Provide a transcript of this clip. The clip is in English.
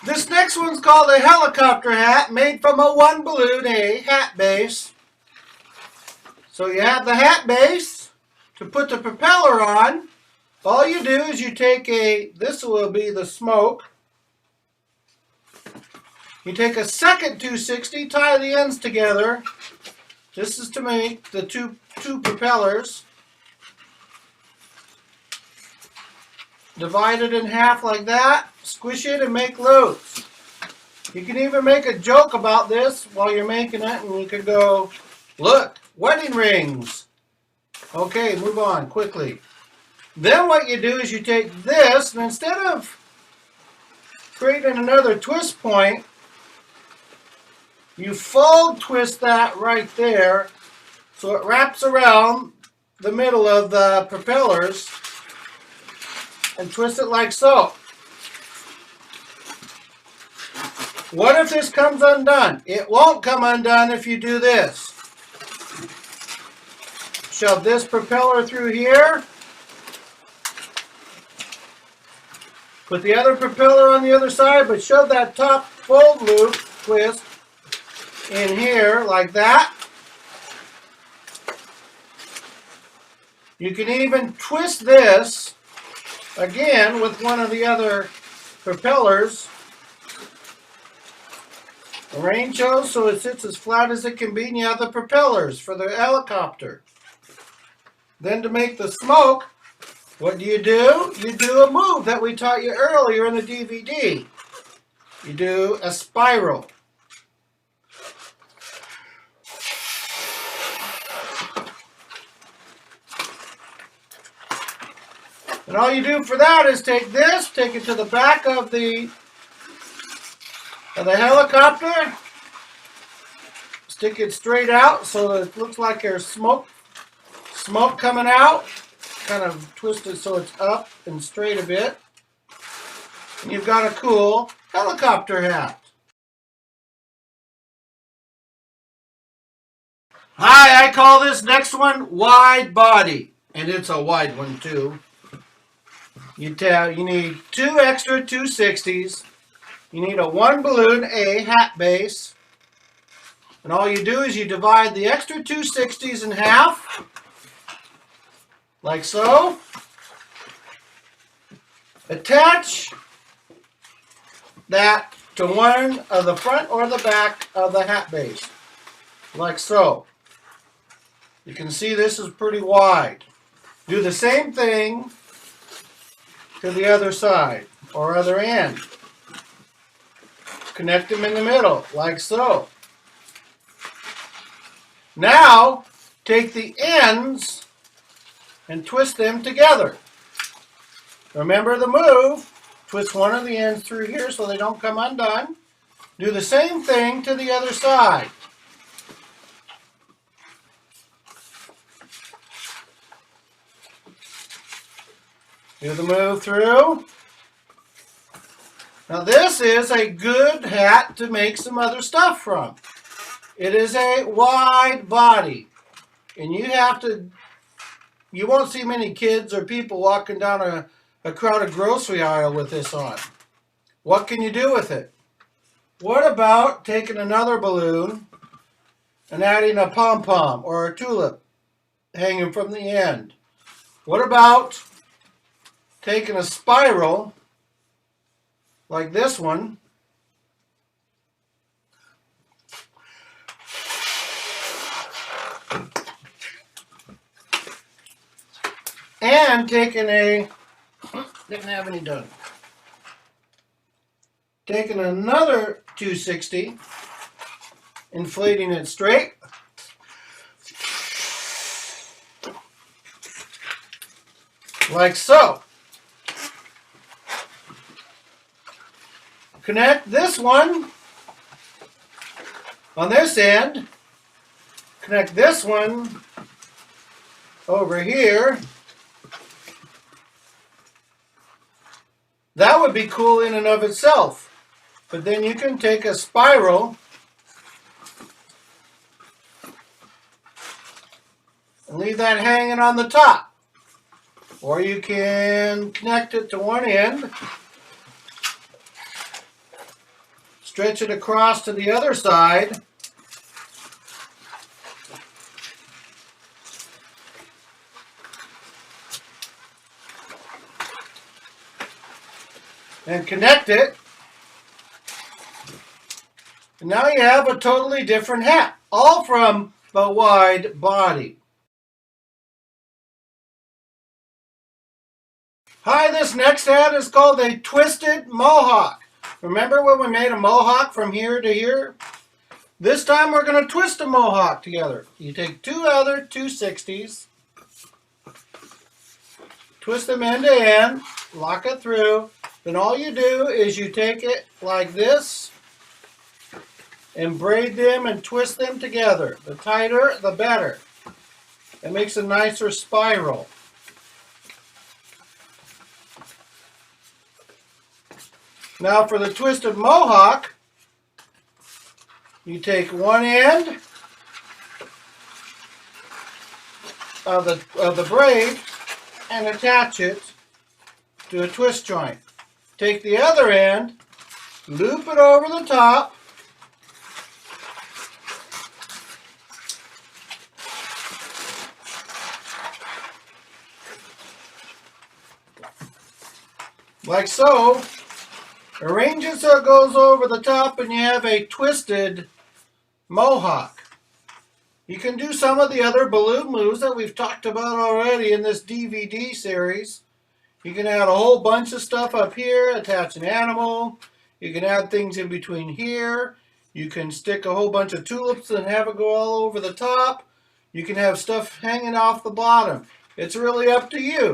This next one's called a helicopter hat, made from a one balloon A hat base. So you have the hat base. To put the propeller on, all you do is you take this will be the smoke. You take a second 260, tie the ends together. This is to make the two propellers. Divide it in half like that. Squish it and make loops. You can even make a joke about this while you're making it, and you could go, look, wedding rings. Okay, move on quickly. Then what you do is you take this, and instead of creating another twist point, you fold twist that right there so it wraps around the middle of the propellers and twist it like so. What if this comes undone? It won't come undone if you do this. Shove this propeller through here. Put the other propeller on the other side, but shove that top fold loop twist in here like that. You can even twist this again with one of the other propellers. Arrange those so it sits as flat as it can be, and you have the propellers for the helicopter. Then to make the smoke, what do? You do a move that we taught you earlier in the DVD. You do a spiral. And all you do for that is take this, take it to the back of the helicopter, stick it straight out so that it looks like there's smoke coming out. Kind of twist it so it's up and straight a bit. And you've got a cool helicopter hat. Hi, I call this next one wide body. And it's a wide one too. You need two extra 260s. You need a one balloon A hat base. And all you do is you divide the extra 260s in half. Like so. Attach that to one of the front or the back of the hat base. Like so. You can see this is pretty wide. Do the same thing to the other side or other end. Connect them in the middle, like so. Now, take the ends and twist them together. Remember the move. Twist one of the ends through here so they don't come undone. Do the same thing to the other side. Do the move through. Now this is a good hat to make some other stuff from. It is a wide body. And you won't see many kids or people walking down a crowded grocery aisle with this on. What can you do with it? What about taking another balloon and adding a pom-pom or a tulip hanging from the end? What about taking a spiral like this one and taking didn't have any done. Taking another 260, inflating it straight. Like so. Connect this one on this end. Connect this one over here. That would be cool in and of itself. But then you can take a spiral and leave that hanging on the top. Or you can connect it to one end Stretch it across to the other side. And connect it. And now you have a totally different hat, all from the wide body. Hi, this next hat is called a twisted Mohawk. Remember when we made a Mohawk from here to here? This time we're going to twist a Mohawk together. You take two other 260s, twist them end to end, lock it through. Then all you do is you take it like this and braid them and twist them together. The tighter, the better. It makes a nicer spiral. Now for the twisted Mohawk, you take one end of the braid and attach it to a twist joint. Take the other end, loop it over the top, like so. Arrange it so it goes over the top and you have a twisted Mohawk. You can do some of the other balloon moves that we've talked about already in this DVD series. You can add a whole bunch of stuff up here, attach an animal. You can add things in between here. You can stick a whole bunch of tulips and have it go all over the top. You can have stuff hanging off the bottom. It's really up to you.